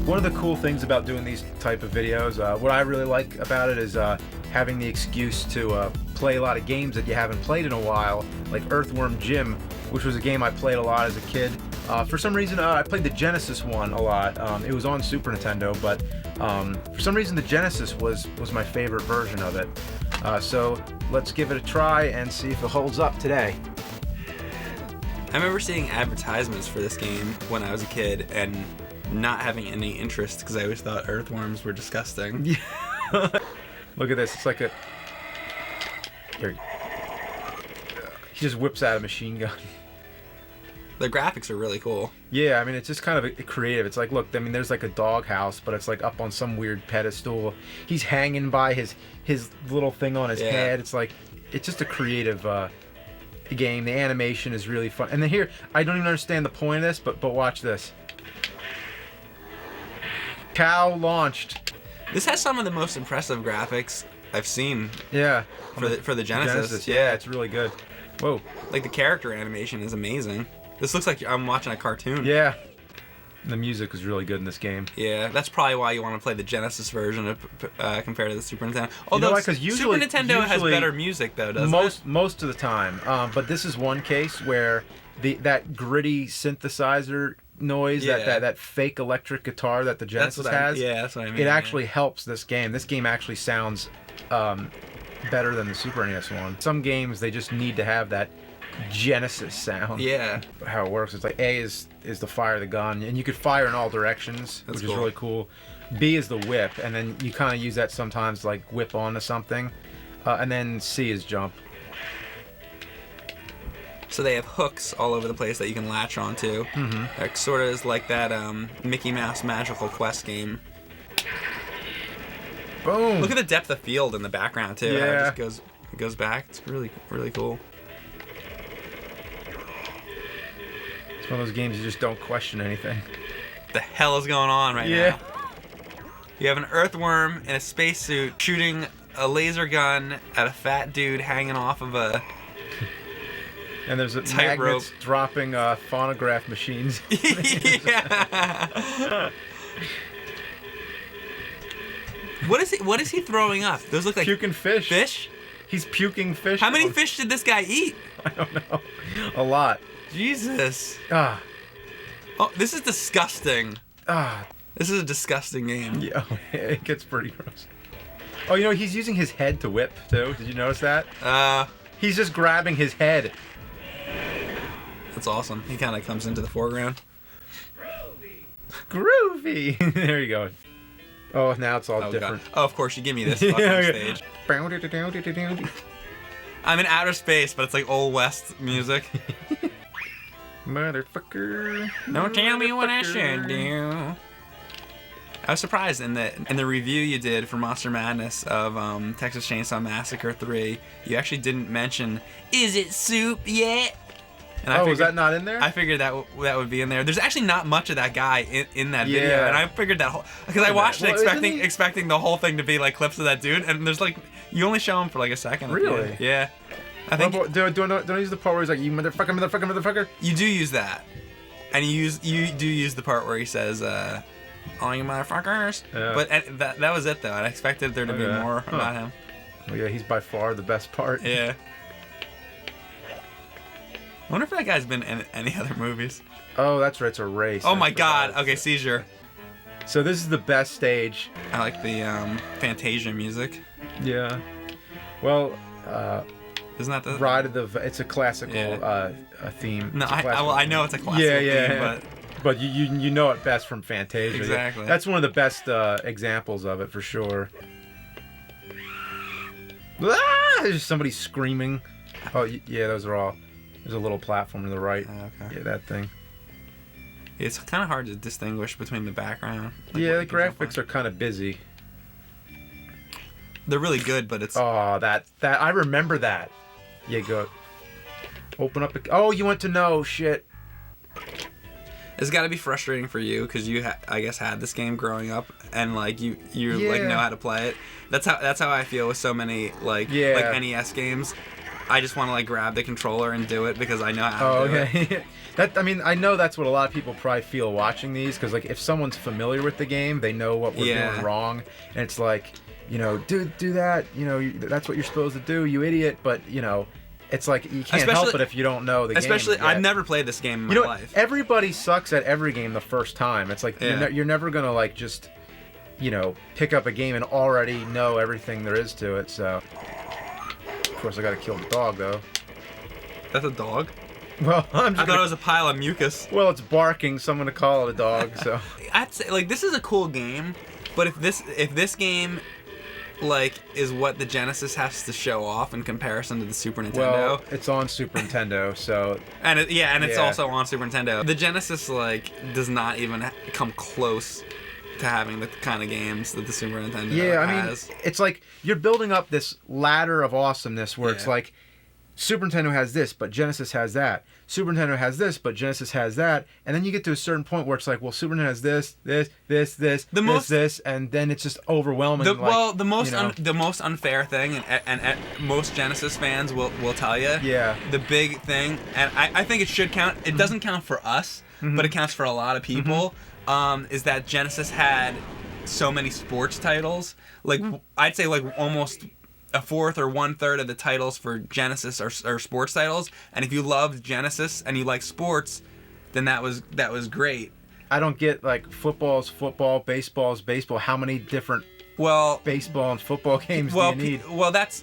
One of the cool things about doing these type of videos, what I really like about it is having the excuse to play a lot of games that you haven't played in a while, like Earthworm Jim, which was a game I played a lot as a kid. For some reason, I played the Genesis one a lot. It was on Super Nintendo, but for some reason the Genesis was my favorite version of it. So let's give it a try and see if it holds up today. I remember seeing advertisements for this game when I was a kid and not having any interest because I always thought earthworms were disgusting. Yeah. Look at this. It's like a... Here. He just whips out a machine gun. The graphics are really cool. Yeah, I mean, it's just kind of creative. It's like, look, I mean, there's like a doghouse, but it's like up on some weird pedestal. He's hanging by his little thing on his head. It's like, it's just a creative game. The animation is really fun. And then here, I don't even understand the point of this, but watch this. Cow launched. This has some of the most impressive graphics I've seen. Yeah. For the Genesis. Yeah, it's really good. Whoa. Like the character animation is amazing. This looks like I'm watching a cartoon. Yeah. The music is really good in this game. Yeah, that's probably why you want to play the Genesis version of, compared to the Super Nintendo. Although Super Nintendo has better music though, doesn't it? Most of the time. But this is one case where that gritty synthesizer noise, that fake electric guitar that the Genesis has, that's what I mean. It actually helps this game. This game actually sounds better than the Super NES one. Some games, they just need to have that Genesis sound. Yeah. How it works, it's like A is the fire the gun, and you could fire in all directions, which is really cool. B is the whip, and then you kind of use that sometimes to like whip onto something. And then C is jump. So they have hooks all over the place that you can latch onto. Mm-hmm. Like, sort of is like that Mickey Mouse Magical Quest game. Boom! Look at the depth of field in the background too. Yeah. It just goes back. It's really, really cool. It's one of those games you just don't question anything. What the hell is going on right now? You have an earthworm in a spacesuit shooting a laser gun at a fat dude hanging off of a and there's a tightrope magnets dropping phonograph machines. Yeah. What is he throwing up? Those look like puking fish. Fish? He's puking fish. How many fish did this guy eat? I don't know. A lot. Jesus. Ah. Oh, this is disgusting. Ah. This is a disgusting game. Yeah, it gets pretty gross. Oh, you know, he's using his head to whip, too. Did you notice that? He's just grabbing his head. That's awesome. He kind of comes into the foreground. Groovy. There you go. Oh, now it's all different. God. Oh, of course, you give me this fucking stage. I'm in outer space, but it's like Old West music. Motherfucker. Don't tell me what I should do. I was surprised in the review you did for Monster Madness of Texas Chainsaw Massacre 3, you actually didn't mention, is it soup yet? And was that not in there? I figured that would be in there. There's actually not much of that guy in that video, and I figured that whole, because I watched it expecting the whole thing to be like clips of that dude, and there's like, you only show him for like a second. Really? Yeah. I think. Don't I use the part where he's like, you motherfucker, motherfucker, motherfucker? You do use that, and you do use the part where he says, all you motherfuckers. Yeah. But that was it though. I expected there to be more about him. Well, yeah, he's by far the best part. Yeah. I wonder if that guy's been in any other movies. Oh, that's right. It's a race. Oh my god. Okay, seizure. So this is the best stage. I like the Fantasia music. Yeah. Well, isn't that the Ride of the? It's a classical theme. No, I know it's a classical theme, but you know it best from Fantasia. Exactly. That's one of the best examples of it for sure. There's somebody screaming. Oh yeah, those are all. There's a little platform to the right. Okay. Yeah, that thing. It's kind of hard to distinguish between the background. Like yeah, the graphics are kind of busy. They're really good, but it's... Oh, that I remember that. Yeah, go. Open up. Oh, you want to know shit. It's got to be frustrating for you because you, I guess, had this game growing up and like you like know how to play it. That's how I feel with so many like NES games. I just want to like grab the controller and do it because I know how Oh, to do it. okay. I know that's what a lot of people probably feel watching these, because like if someone's familiar with the game, they know what we're doing wrong, and it's like, do that, that's what you're supposed to do, you idiot. But it's like you can't help it if you don't know the game. Especially, I've never played this game in my life. Everybody sucks at every game the first time. It's like you're never gonna like just pick up a game and already know everything there is to it. So of course I gotta kill the dog though. That's a dog? Well, I thought it was a pile of mucus. Well, it's barking, so I'm gonna call it a dog. So I'd say like this is a cool game, but if this game like is what the Genesis has to show off in comparison to the Super Nintendo. Well, it's on Super Nintendo, so it's also on Super Nintendo. The Genesis like does not even come close to having the kind of games that the Super Nintendo has. I mean, it's like you're building up this ladder of awesomeness where it's like Super Nintendo has this, but Genesis has that. Super Nintendo has this, but Genesis has that. And then you get to a certain point where it's like, well, Super Nintendo has this, this, and then it's just overwhelming. The most unfair thing, and most Genesis fans will tell you, the big thing, and I think it should count. It doesn't count for us, but it counts for a lot of people. Is that Genesis had so many sports titles? Like I'd say, like almost a fourth or 1/3 of the titles for Genesis are sports titles, and if you loved Genesis and you like sports, then that was great. I don't get like football's football, baseball's baseball. How many different baseball and football games do you need? I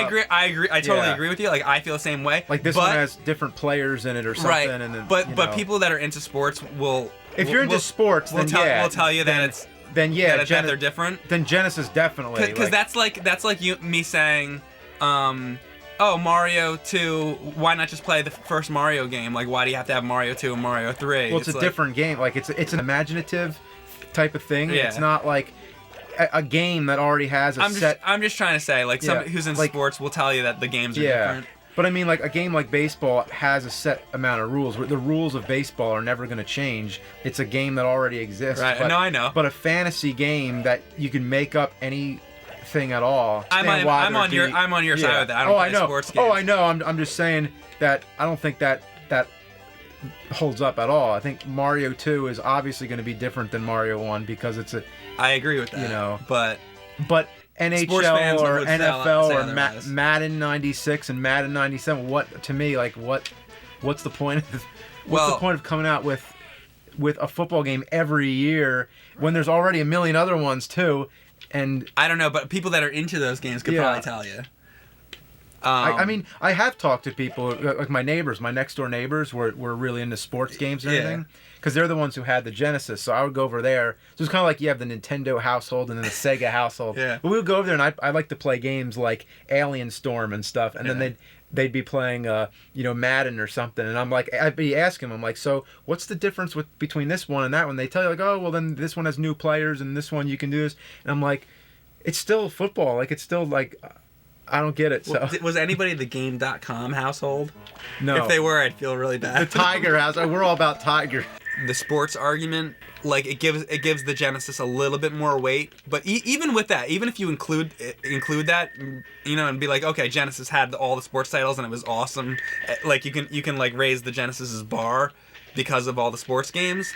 agree. I totally agree with you. Like I feel the same way. Like this one has different players in it or something. Right. And then, but people that are into sports will. If you're into sports, then will tell you that it's. Then that they're different. Then Genesis definitely. Because that's like me saying, oh, Mario 2. Why not just play the first Mario game? Like, why do you have to have Mario 2 and Mario 3? Well, it's a different game. Like it's an imaginative type of thing. Yeah. It's not like a game that already has a set. I'm just trying to say, like somebody who's in sports will tell you that the games are different. But I mean, like a game like baseball has a set amount of rules. The rules of baseball are never going to change. It's a game that already exists. Right. No, I know. But a fantasy game that you can make up anything at all. I'm on your side with that. I don't play sports games. Oh, I know. I'm just saying that I don't think that holds up at all. I think Mario 2 is obviously going to be different than Mario 1 because it's a. I agree with that. But NHL or NFL or Madden 96 and Madden 97. What's the point of the point of coming out with a football game every year when there's already a million other ones too? And I don't know, but people that are into those games could probably tell you. I mean, I have talked to people like my next door neighbors were really into sports games and everything. Because they're the ones who had the Genesis, so I would go over there. So it's kind of like you have the Nintendo household and then the Sega household. But we would go over there, and I like to play games like Alien Storm and stuff, and then they'd be playing Madden or something, and I'm like, I'd be asking them, I'm like, so what's the difference between this one and that one? They tell you like, oh, well then this one has new players, and this one you can do this, and I'm like, it's still football, like it's still like. I don't get it. So was anybody the Game.com household? No. If they were, I'd feel really bad. The Tiger house. We're all about Tiger. The sports argument, like it gives the Genesis a little bit more weight. But even with that, even if you include that, and be like, okay, Genesis had all the sports titles and it was awesome. Like you can like raise the Genesis's bar because of all the sports games.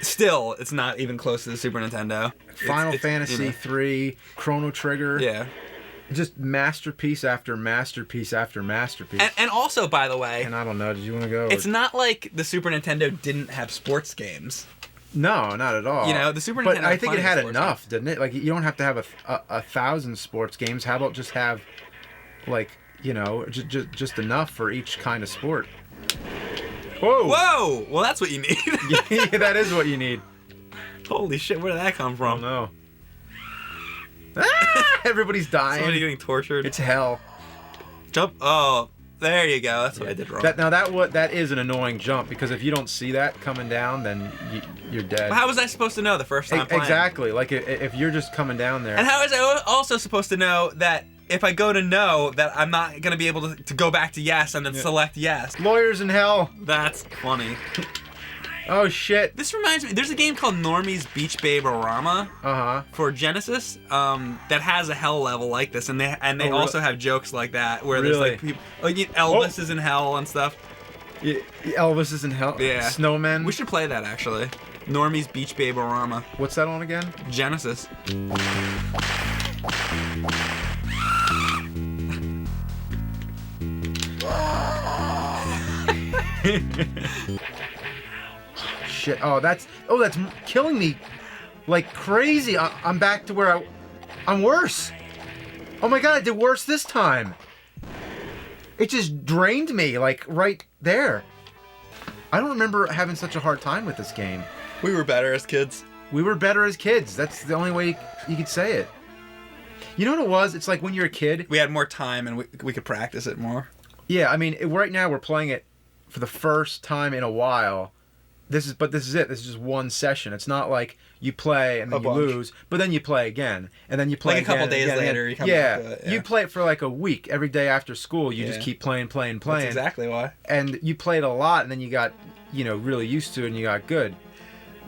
Still, it's not even close to the Super Nintendo. Final Fantasy 3, Chrono Trigger. Yeah. Just masterpiece after masterpiece after masterpiece. And also, by the way... And I don't know, did you want to go? It's not like the Super Nintendo didn't have sports games. No, not at all. The Super Nintendo... But I think it had enough, didn't it? Like, you don't have to have 1,000 sports games. How about just have, like, just enough for each kind of sport? Whoa! Whoa! Well, that's what you need. Yeah, that is what you need. Holy shit, where did that come from? I don't know. Everybody's dying. Somebody getting tortured. It's hell. Jump. Oh, there you go. That's what I did wrong. That is an annoying jump because if you don't see that coming down, then you're dead. How was I supposed to know the first time playing? Exactly. Like if you're just coming down there. And how was I also supposed to know that if I go to no, that I'm not going to be able to go back to yes and then select yes? Lawyers in hell. That's funny. Oh shit. This reminds me. There's a game called Normie's Beach Babe-O-Rama for Genesis that has a hell level like this, and they also have jokes like that where there's like people like Elvis is in hell and stuff. Yeah, Elvis is in hell. Yeah. Snowmen. We should play that actually. Normie's Beach Babe-O-Rama. What's that on again? Genesis. Shit. Oh, that's killing me like crazy. I'm back to where I'm worse. Oh my god, I did worse this time. It just drained me like right there. I don't remember having such a hard time with this game. We were better as kids. We were better as kids. That's the only way you could say it. You know what it was? It's like when you're a kid. We had more time and we could practice it more. Yeah, I mean, right now we're playing it for the first time in a while. This is it. This is just one session. It's not like you play and then you lose, but then you play again, and then you play like again. A couple days later, you come back to it. Yeah. You play it for like a week. Every day after school, you just keep playing. That's exactly why. And you played a lot, and then you got, really used to it, and you got good.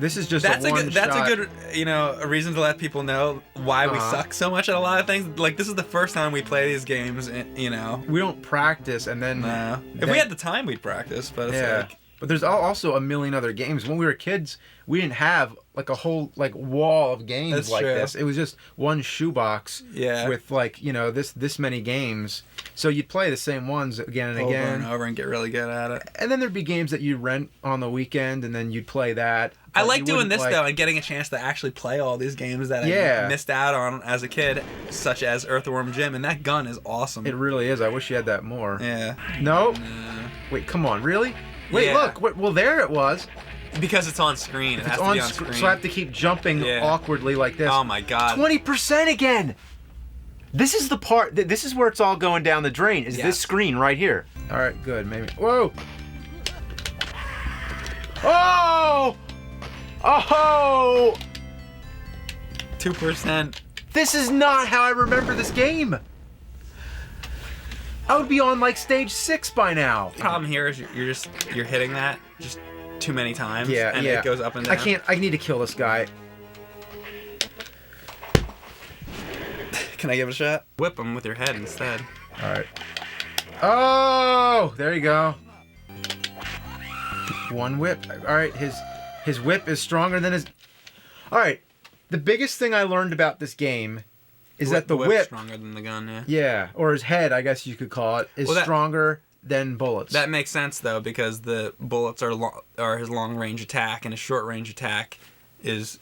This is just that's a one That's shot. a good, a reason to let people know why we suck so much at a lot of things. Like, this is the first time we play these games, We don't practice, and then... No. If we had the time, we'd practice, but it's like... But there's also a million other games. When we were kids, we didn't have like a whole like wall of games That's like true. this. It was just one shoebox with like, this many games. So you'd play the same ones again and again. Over and over and get really good at it. And then there'd be games that you'd rent on the weekend, and then you'd play that. I like doing this, though, and getting a chance to actually play all these games that I missed out on as a kid, such as Earthworm Jim, and that gun is awesome. It really is. I wish you had that more. Yeah. No? Wait, come on. Really? Wait, look. Well, there it was. Because it's on screen. It has to be on screen. So I have to keep jumping awkwardly like this. Oh, my God. 20% again! This is the part, this is where it's all going down the drain, is this screen right here. All right, good, maybe. Whoa! Oh! Oh! 2%. This is not how I remember this game. I would be on like stage 6 by now. The problem here is you're hitting that just too many times. And it goes up and down. I need to kill this guy. Can I give it a shot? Whip him with your head instead. All right. Oh, there you go. One whip. All right, his whip is stronger than his. All right. The biggest thing I learned about this game is that the whip stronger than the gun. Yeah. Yeah, or his head, I guess you could call it, is stronger than bullets. That makes sense though, because the bullets are his long range attack, and his short range attack it's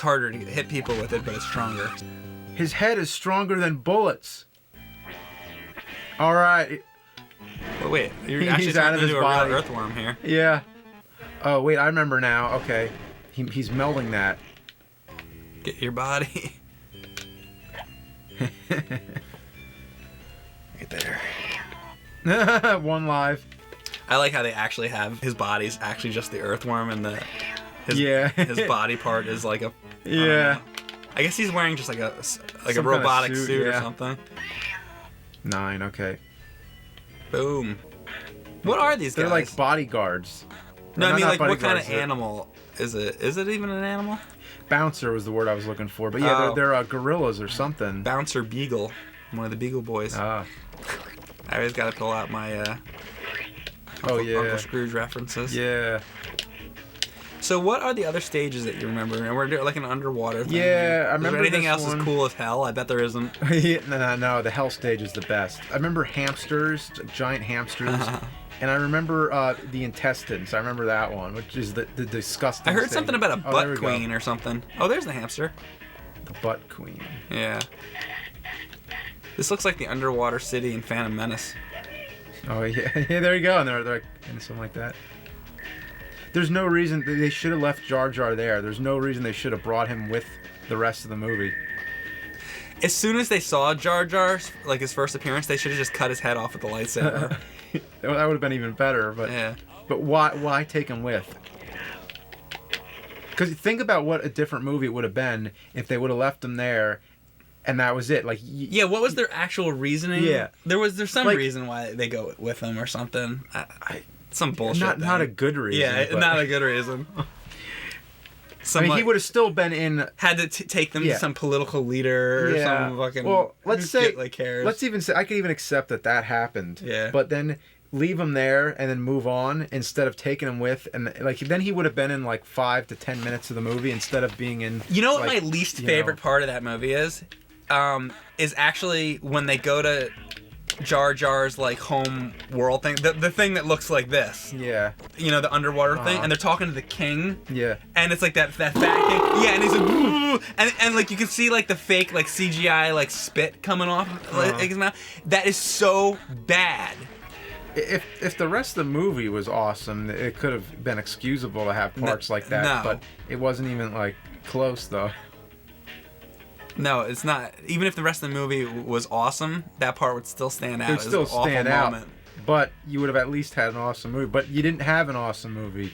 harder to hit people with it, but it's stronger. His head is stronger than bullets. All right. Well, wait, you're actually turning into a real earthworm here. Yeah. Oh wait, I remember now. Okay, he's melding that. Get your body. Right there. One live. I like how they actually have his body's actually just the earthworm, and his body part is like a. Yeah. I guess he's wearing just like a robotic suit or something. 9. Okay. Boom. What are these guys? They're like bodyguards. No, I mean like what kind of animal is it? Is it even an animal? Bouncer was the word I was looking for, but yeah, they're gorillas or something. Bouncer Beagle, one of the Beagle Boys. Ah. I always got to pull out my Uncle Scrooge references. Yeah. So what are the other stages that you remember? And we're doing like an underwater thing. Yeah, I remember. Is there anything else as cool as hell? I bet there isn't. No, the hell stage is the best. I remember hamsters, giant hamsters. And I remember the intestines. I remember that one, which is the disgusting. I heard thing. something about a butt queen or something. Oh, there's the hamster. The butt queen. Yeah. This looks like the underwater city in Phantom Menace. Oh yeah, yeah. There you go. And they're and something like that. There's no reason they should have left Jar Jar there. There's no reason they should have brought him with the rest of the movie. As soon as they saw Jar Jar, like his first appearance, they should have just cut his head off with the lightsaber. That would have been even better, but but why take him with? Because think about what a different movie it would have been if they would have left him there, and that was it. Like what was their actual reasoning? Yeah, there's some reason why they go with him or something. some bullshit. Not a good reason. Yeah, but, not a good reason. I mean, he would have still been in. Had to take them to some political leader or some fucking. Well, let's say. Cares. Let's even say I could even accept that happened. Yeah. But then leave him there and then move on instead of taking him with, and like then he would have been in like 5 to 10 minutes of the movie instead of being in. You know what my least favorite part of that movie is actually when they go to Jar Jar's like home world thing, the thing that looks like this. Yeah. You know, the underwater thing, and they're talking to the king. Yeah. And it's like that fat king. Yeah, and he's like, woo! And like you can see like the fake like CGI like spit coming off like his mouth. That is so bad. If the rest of the movie was awesome, it could have been excusable to have parts like that. No. But it wasn't even like close though. No, it's not. Even if the rest of the movie was awesome, that part would still stand out. It would still stand out. Moment. But you would have at least had an awesome movie. But you didn't have an awesome movie.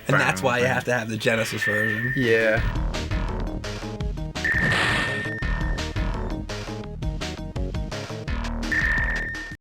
And that's why you have to have the Genesis version. Yeah.